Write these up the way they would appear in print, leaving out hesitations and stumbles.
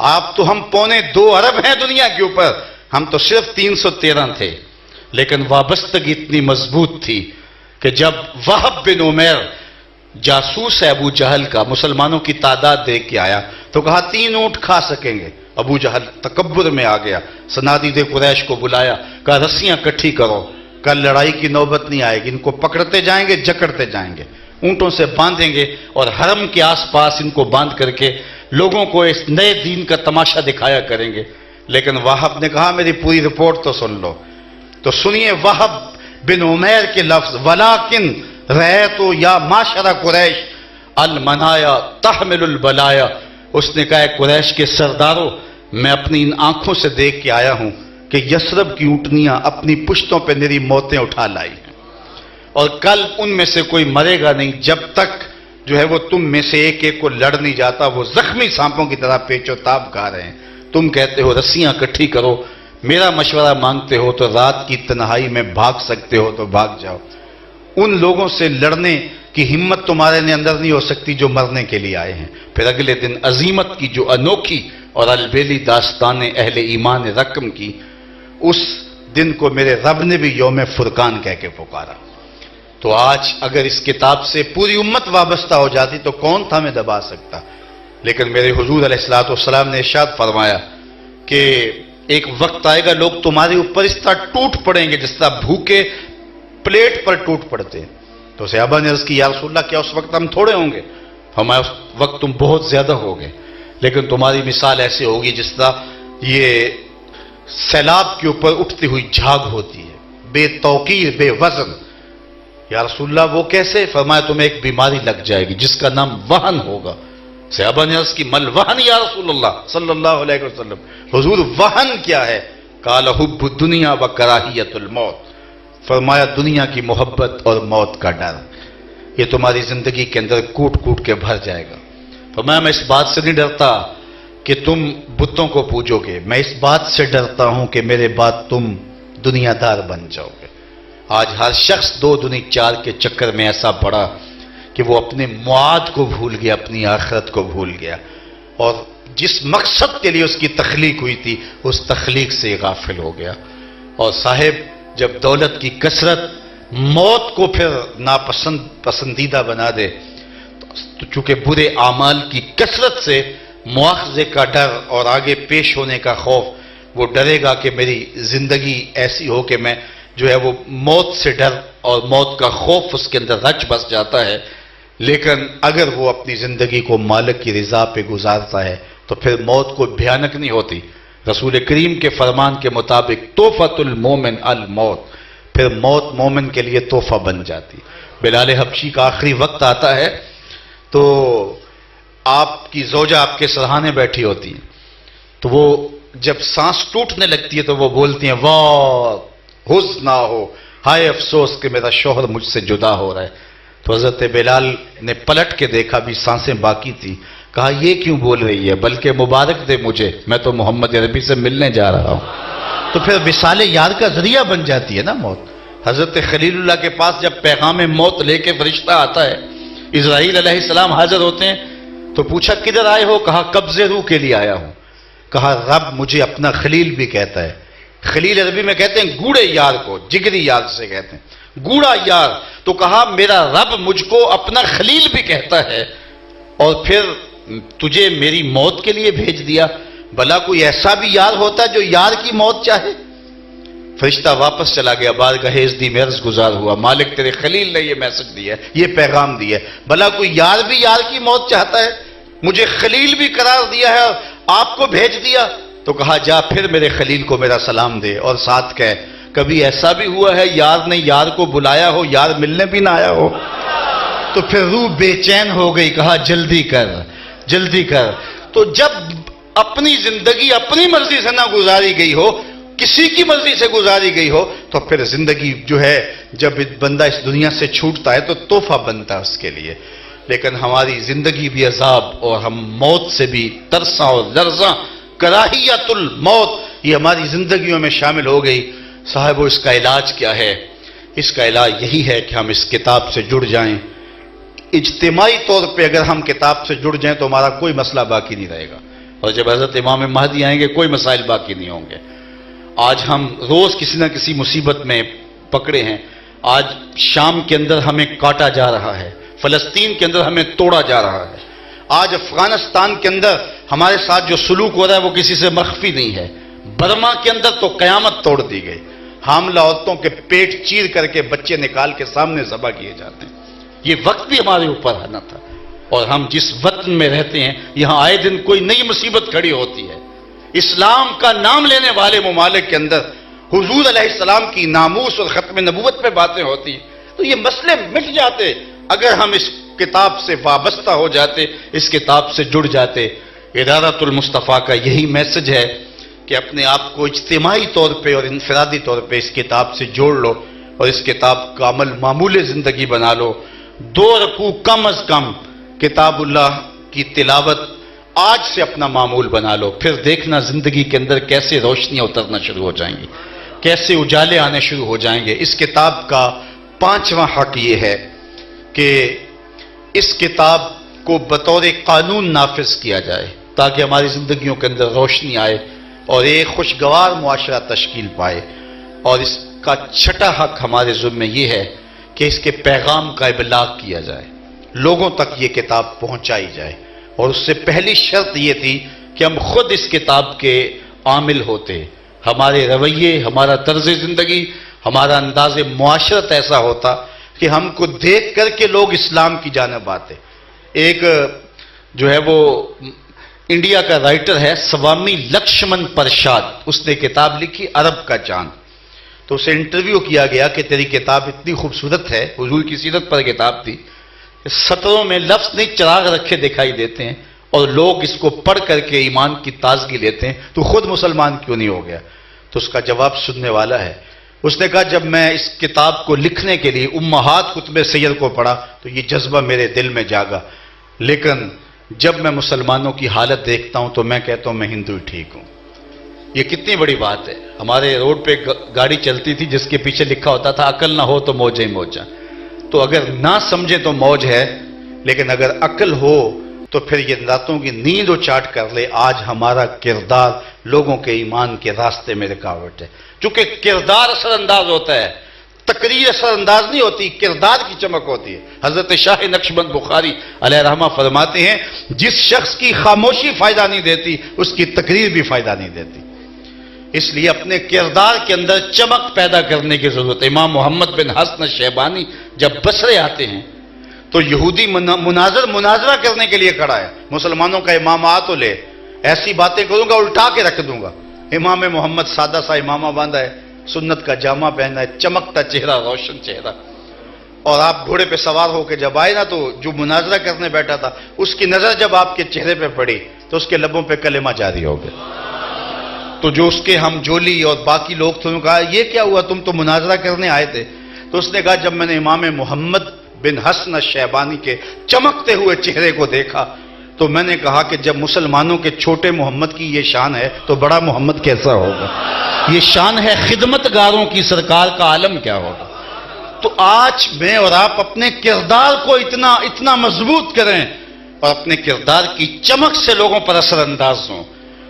آپ تو ہم 2.25 ارب ہیں دنیا کے اوپر، ہم تو صرف 313 تھے، لیکن وابستگی اتنی مضبوط تھی کہ جب وہب بن عمیر جاسوس ہے ابو جہل کا، مسلمانوں کی تعداد دیکھ کے آیا تو کہا 3 اونٹ کھا سکیں گے۔ ابو جہل تکبر میں آ گیا، صنادید قریش کو بلایا، کہا رسیاں کٹھی کرو، کل لڑائی کی نوبت نہیں آئے گی، ان کو پکڑتے جائیں گے، جکڑتے جائیں گے، اونٹوں سے باندھیں گے اور حرم کے آس پاس ان کو باندھ کر کے لوگوں کو اس نئے دین کا تماشا دکھایا کریں گے۔ لیکن وہب نے کہا میری پوری رپورٹ تو سن لو۔ تو سنیے وہب بن عمیر کے لفظ، ولیکن رأیت یا معشر قریش المنایا تحمل البلایا۔ اس نے کہا قریش کے سرداروں، میں اپنی ان آنکھوں سے دیکھ کے آیا ہوں کہ یثرب کی اونٹنیاں اپنی پشتوں پہ میری موتیں اٹھا لائی ہیں، اور کل ان میں سے کوئی مرے گا نہیں جب تک جو ہے وہ تم میں سے ایک ایک کو لڑ نہیں جاتا۔ وہ زخمی سانپوں کی طرح پیچ و تاب کھا رہے ہیں، تم کہتے ہو رسیاں کٹھی کرو، میرا مشورہ مانگتے ہو تو رات کی تنہائی میں بھاگ سکتے ہو تو بھاگ جاؤ۔ ان لوگوں سے لڑنے کی ہمت تمہارے اندر نہیں ہو سکتی جو مرنے کے لیے آئے ہیں۔ پھر اگلے دن عظیمت کی جو انوکھی اور البیلی داستان اہل ایمان رقم کی، اس دن کو میرے رب نے بھی یوم فرقان کہہ کے پکارا۔ تو آج اگر اس کتاب سے پوری امت وابستہ ہو جاتی تو کون تھا ہمیں دبا سکتا؟ لیکن میرے حضور علیہ الصلوۃ والسلام نے ارشاد فرمایا کہ ایک وقت آئے گا لوگ تمہارے اوپر اس طرح ٹوٹ پڑیں گے جس طرح بھوکے پلیٹ پر ٹوٹ پڑتے ہیں۔ تو صحابہ نے عرض کی یا رسول اللہ کیا اس وقت ہم تھوڑے ہوں گے؟ فرمایا اس وقت تم بہت زیادہ ہوگے، لیکن تمہاری مثال ایسے ہوگی جس طرح یہ سیلاب کے اوپر اٹھتی ہوئی جھاگ ہوتی ہے، بے توقیر، بے وزن۔ یا رسول اللہ وہ کیسے؟ فرمایا تمہیں ایک بیماری لگ جائے گی جس کا نام وہن ہوگا۔ صحابہ نے عرض کی مل وہن یا رسول اللہ صلی اللہ علیہ وسلم، حضور وہن کیا ہے؟ قال حب الدنیا و کراہیت الموت، فرمایا دنیا کی محبت اور موت کا ڈر، یہ تمہاری زندگی کے اندر کوٹ کوٹ کے بھر جائے گا۔ فرمایا میں اس بات سے نہیں ڈرتا کہ تم بتوں کو پوجو گے، میں اس بات سے ڈرتا ہوں کہ میرے بعد تم دنیا دار بن جاؤ گے۔ آج ہر شخص 2 دنی 4 کے چکر میں ایسا پڑا کہ وہ اپنے معاد کو بھول گیا، اپنی آخرت کو بھول گیا، اور جس مقصد کے لیے اس کی تخلیق ہوئی تھی اس تخلیق سے غافل ہو گیا۔ اور صاحب جب دولت کی کثرت موت کو پھر پسندیدہ بنا دے تو چونکہ برے اعمال کی کثرت سے مواخذے کا ڈر اور آگے پیش ہونے کا خوف، وہ ڈرے گا کہ میری زندگی ایسی ہو کہ میں جو ہے وہ موت سے ڈر اور موت کا خوف اس کے اندر رچ بس جاتا ہے۔ لیکن اگر وہ اپنی زندگی کو مالک کی رضا پہ گزارتا ہے تو پھر موت کو بھیانک نہیں ہوتی۔ رسول کریم کے فرمان کے مطابق تحفۃ المومن الموت، پھر موت مومن کے لیے تحفہ بن جاتی۔ بلال حبشی کا آخری وقت آتا ہے تو آپ کی زوجہ آپ کے سرہانے بیٹھی ہوتی ہیں، تو وہ جب سانس ٹوٹنے لگتی ہے تو وہ بولتی ہیں واہ حزن نہ ہو، ہائے افسوس کہ میرا شوہر مجھ سے جدا ہو رہا ہے۔ تو حضرت بلال نے پلٹ کے دیکھا بھی سانسیں باقی تھی، کہا یہ کیوں بول رہی ہے؟ بلکہ مبارک دے مجھے، میں تو محمد عربی سے ملنے جا رہا ہوں۔ تو پھر وصال یار کا ذریعہ بن جاتی ہے نا موت۔ حضرت خلیل اللہ کے پاس جب پیغام موت لے کے فرشتہ آتا ہے، اسرائیل علیہ السلام حاضر ہوتے ہیں تو پوچھا کدھر آئے ہو؟ کہا قبض روح کے لیے آیا ہوں۔ کہا رب مجھے اپنا خلیل بھی کہتا ہے، خلیل عربی میں کہتے ہیں گوڑے یار کو، جگری یار سے کہتے ہیں گوڑا یار۔ تو کہا میرا رب مجھ کو اپنا خلیل بھی کہتا ہے اور پھر تجھے میری موت کے لیے بھیج دیا، بھلا کوئی ایسا بھی یار ہوتا ہے جو یار کی موت چاہے؟ فرشتہ واپس چلا گیا، بارگاہ عزدی میں عرض گزار ہوا مالک تیرے خلیل نے یہ میسج دیا ہے، یہ پیغام دیا ہے، بھلا کوئی یار بھی یار کی موت چاہتا ہے؟ مجھے خلیل بھی قرار دیا ہے اور آپ کو بھیج دیا۔ تو کہا جا پھر میرے خلیل کو میرا سلام دے اور ساتھ کہے کبھی ایسا بھی ہوا ہے یار نے یار کو بلایا ہو، یار ملنے بھی نہ آیا ہو؟ تو پھر روح بے چین ہو گئی، کہا جلدی کر جلدی کر۔ تو جب اپنی زندگی اپنی مرضی سے نہ گزاری گئی ہو، کسی کی مرضی سے گزاری گئی ہو، تو پھر زندگی جو ہے جب بندہ اس دنیا سے چھوٹتا ہے تو تحفہ بنتا ہے اس کے لیے۔ لیکن ہماری زندگی بھی عذاب اور ہم موت سے بھی ترساں اور لرزاں، کراہیت الموت یہ ہماری زندگیوں میں شامل ہو گئی۔ صاحب اس کا علاج کیا ہے؟ اس کا علاج یہی ہے کہ ہم اس کتاب سے جڑ جائیں۔ اجتماعی طور پہ اگر ہم کتاب سے جڑ جائیں تو ہمارا کوئی مسئلہ باقی نہیں رہے گا۔ اور جب حضرت امام مہدی آئیں گے کوئی مسائل باقی نہیں ہوں گے۔ آج ہم روز کسی نہ کسی مصیبت میں پکڑے ہیں۔ آج شام کے اندر ہمیں کاٹا جا رہا ہے، فلسطین کے اندر ہمیں توڑا جا رہا ہے، آج افغانستان کے اندر ہمارے ساتھ جو سلوک ہو رہا ہے وہ کسی سے مخفی نہیں ہے، برما کے اندر تو قیامت توڑ دی گئی، حاملہ عورتوں کے پیٹ چیر کر کے بچے نکال کے سامنے ذبح کیے جاتے ہیں۔ یہ وقت بھی ہمارے اوپر آنا تھا، اور ہم جس وطن میں رہتے ہیں یہاں آئے دن کوئی نئی مصیبت کھڑی ہوتی ہے۔ اسلام کا نام لینے والے ممالک کے اندر حضور علیہ السلام کی ناموس اور ختم نبوت پہ باتیں ہوتی ہیں، تو یہ مسئلے مٹ جاتے اگر ہم اس کتاب سے وابستہ ہو جاتے، اس کتاب سے جڑ جاتے۔ ادارۃ المصطفیٰ کا یہی میسج ہے کہ اپنے آپ کو اجتماعی طور پہ اور انفرادی طور پہ اس کتاب سے جوڑ لو اور اس کتاب کا عمل معمول زندگی بنا لو۔ 2 رکوع کم از کم کتاب اللہ کی تلاوت آج سے اپنا معمول بنا لو، پھر دیکھنا زندگی کے اندر کیسے روشنیاں اترنا شروع ہو جائیں گی، کیسے اجالے آنے شروع ہو جائیں گے۔ اس کتاب کا 5واں حق یہ ہے کہ اس کتاب کو بطور قانون نافذ کیا جائے تاکہ ہماری زندگیوں کے اندر روشنی آئے اور ایک خوشگوار معاشرہ تشکیل پائے۔ اور اس کا 6واں حق ہمارے ذمہ یہ ہے کہ اس کے پیغام کا ابلاغ کیا جائے، لوگوں تک یہ کتاب پہنچائی جائے، اور اس سے پہلی شرط یہ تھی کہ ہم خود اس کتاب کے عامل ہوتے، ہمارے رویے، ہمارا طرز زندگی، ہمارا انداز معاشرت ایسا ہوتا کہ ہم کو دیکھ کر کے لوگ اسلام کی جانب آتے۔ ایک جو ہے وہ انڈیا کا رائٹر ہے سوامی لکشمن پرشاد، اس نے کتاب لکھی عرب کا چاند، تو اسے انٹرویو کیا گیا کہ تیری کتاب اتنی خوبصورت ہے، حضور کی سیرت پر کتاب تھی، سطروں میں لفظ نہیں چراغ رکھے دکھائی دیتے ہیں اور لوگ اس کو پڑھ کر کے ایمان کی تازگی لیتے ہیں، تو خود مسلمان کیوں نہیں ہو گیا؟ تو اس کا جواب سننے والا ہے۔ اس نے کہا جب میں اس کتاب کو لکھنے کے لیے امہات کتب سیر کو پڑھا تو یہ جذبہ میرے دل میں جاگا، لیکن جب میں مسلمانوں کی حالت دیکھتا ہوں تو میں کہتا ہوں میں ہندو ٹھیک ہوں۔ یہ کتنی بڑی بات ہے۔ ہمارے روڈ پہ گاڑی چلتی تھی جس کے پیچھے لکھا ہوتا تھا عقل نہ ہو تو موجیں ہی موجاں، تو اگر نہ سمجھے تو موج ہے، لیکن اگر عقل ہو تو پھر یہ راتوں کی نیند اچاٹ کر لے۔ آج ہمارا کردار لوگوں کے ایمان کے راستے میں رکاوٹ ہے، چونکہ کردار اثر انداز ہوتا ہے، تقریر اثر انداز نہیں ہوتی، کردار کی چمک ہوتی ہے۔ حضرت شاہ نقشبند بخاری علیہ رحمہ فرماتے ہیں جس شخص کی خاموشی فائدہ نہیں دیتی اس کی تقریر بھی فائدہ نہیں دیتی، اس لیے اپنے کردار کے اندر چمک پیدا کرنے کی ضرورت ہے۔ امام محمد بن حسن شیبانی جب بصرے آتے ہیں تو یہودی مناظرہ کرنے کے لیے کھڑا ہے، مسلمانوں کا امام آ تو لے، ایسی باتیں کروں گا الٹا کے رکھ دوں گا۔ امام محمد سادہ سا امامہ باندھا ہے، سنت کا جامع پہنا ہے، چمکتا چہرہ، روشن چہرہ، اور آپ گھوڑے پہ سوار ہو کے جب آئے نا تو جو مناظرہ کرنے بیٹھا تھا اس کی نظر جب آپ کے چہرے پہ پڑی تو اس کے لبوں پہ کلمہ جاری ہو گیا۔ تو جو اس کے ہم جولی اور باقی لوگ تھے انہوں نے کہا یہ کیا ہوا، تم تو مناظرہ کرنے آئے تھے؟ تو اس نے کہا جب میں نے امام محمد بن حسن شیبانی کے چمکتے ہوئے چہرے کو دیکھا تو میں نے کہا کہ جب مسلمانوں کے چھوٹے محمد کی یہ شان ہے تو بڑا محمد کیسا ہوگا؟ یہ شان ہے خدمتگاروں کی، سرکار کا عالم کیا ہوگا؟ تو آج میں اور آپ اپنے کردار کو اتنا مضبوط کریں اور اپنے کردار کی چمک سے لوگوں پر اثر انداز ہوں۔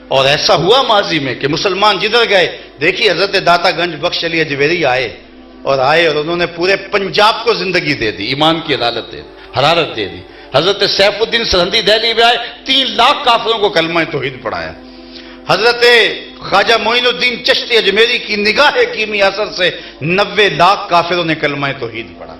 اور ایسا ہوا ماضی میں کہ مسلمان جدھر گئے، دیکھیے حضرت داتا گنج بخش علی اجویری آئے اور انہوں نے پورے پنجاب کو زندگی دے دی، ایمان کی حرارت دے دی۔ حضرت سیف الدین سرہندی دہلی میں آئے، 3 لاکھ کافروں کو کلمہ توحید پڑھایا۔ حضرت خواجہ معین الدین چشتی اجمیری کی نگاہ کیمی اثر سے 90 لاکھ کافروں نے کلمہ توحید پڑھا۔